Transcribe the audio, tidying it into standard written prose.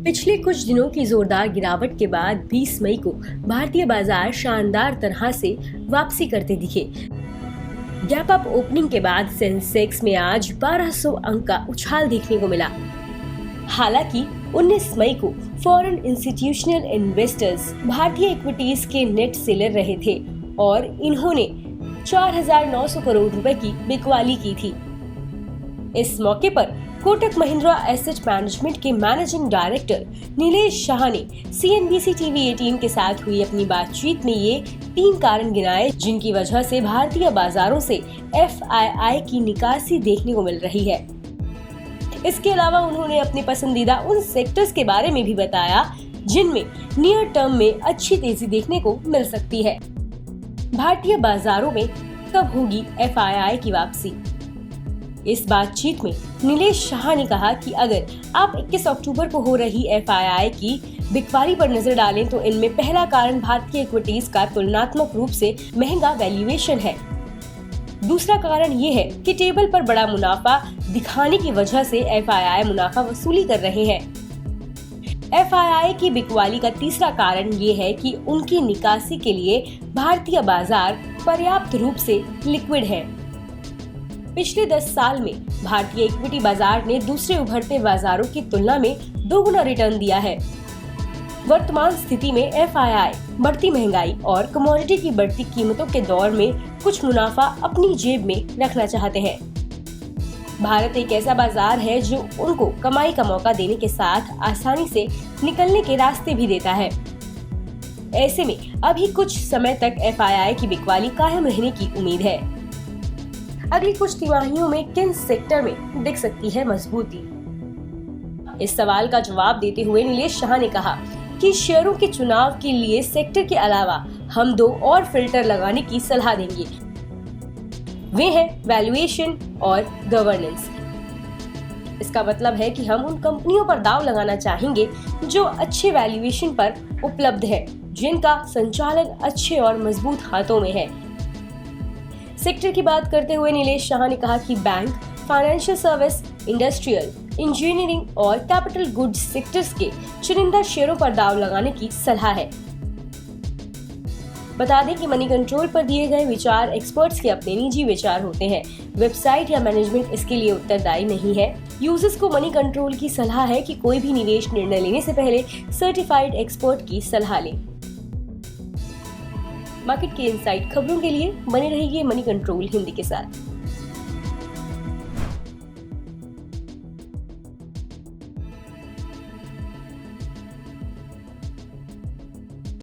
पिछले कुछ दिनों की जोरदार गिरावट के बाद 20 मई को भारतीय बाजार शानदार तरह से वापसी करते दिखे। गैप अप ओपनिंग के बाद सेंसेक्स में आज 1200 अंक का उछाल देखने को मिला। हालांकि 19 मई को फॉरेन इंस्टीट्यूशनल इन्वेस्टर्स भारतीय इक्विटीज के नेट सेलर रहे थे और इन्होंने 4,900 करोड़ रुपए की बिकवाली की थी। इस मौके पर कोटक महिंद्रा एसेट मैनेजमेंट के मैनेजिंग डायरेक्टर नीलेश शाह ने CNBC TV 18 के साथ हुई अपनी बातचीत में ये 3 कारण गिनाए जिनकी वजह से भारतीय बाजारों से FII की निकासी देखने को मिल रही है। इसके अलावा उन्होंने अपने पसंदीदा उन सेक्टर्स के बारे में भी बताया जिनमें नियर टर्म में अच्छी तेजी देखने को मिल सकती है। भारतीय बाजारों में कब होगी FII की वापसी? इस बातचीत में नीलेश शाह ने कहा कि अगर आप 21 अक्टूबर को हो रही FII की बिकवाली पर नजर डालें तो इनमें पहला कारण भारतीय इक्विटीज का तुलनात्मक रूप से महंगा वैल्यूएशन है। दूसरा कारण ये है कि टेबल पर बड़ा मुनाफा दिखाने की वजह से FII मुनाफा वसूली कर रहे हैं। FII की बिकवाली का तीसरा कारण ये है कि उनकी निकासी के लिए भारतीय बाजार पर्याप्त रूप से लिक्विड है। पिछले 10 साल में भारतीय इक्विटी बाजार ने दूसरे उभरते बाजारों की तुलना में 2 गुना रिटर्न दिया है। वर्तमान स्थिति में FII बढ़ती महंगाई और कमोडिटी की बढ़ती कीमतों के दौर में कुछ मुनाफा अपनी जेब में रखना चाहते हैं। भारत एक ऐसा बाजार है जो उनको कमाई का मौका देने के साथ आसानी से निकलने के रास्ते भी देता है। ऐसे में अभी कुछ समय तक FII की बिकवाली कायम रहने की उम्मीद है। अगली कुछ तिमाहियों में किन सेक्टर में दिख सकती है मजबूती? इस सवाल का जवाब देते हुए नीलेश शाह ने कहा कि शेयरों के चुनाव के लिए सेक्टर के अलावा हम 2 और फिल्टर लगाने की सलाह देंगे। वे हैं वैल्यूएशन और गवर्नेंस। इसका मतलब है कि हम उन कंपनियों पर दांव लगाना चाहेंगे जो अच्छे वैल्यूएशन पर उपलब्ध है, जिनका संचालन अच्छे और मजबूत हाथों में है। सेक्टर की बात करते हुए नीलेश शाह ने कहा कि bank, financial service, industrial, engineering और कैपिटल गुड्स सेक्टर्स के चुनिंदा शेयरों पर दांव लगाने की सलाह है। बता दें कि मनी कंट्रोल पर दिए गए विचार एक्सपर्ट्स के अपने निजी विचार होते हैं। वेबसाइट या मैनेजमेंट इसके लिए उत्तरदायी नहीं है। यूजर्स को मनी कंट्रोल की सलाह है कि कोई भी निवेश निर्णय लेने से पहले सर्टिफाइड एक्सपर्ट की सलाह लें। मार्केट के इनसाइड खबरों के लिए बने रहिए मनी कंट्रोल हिंदी के साथ।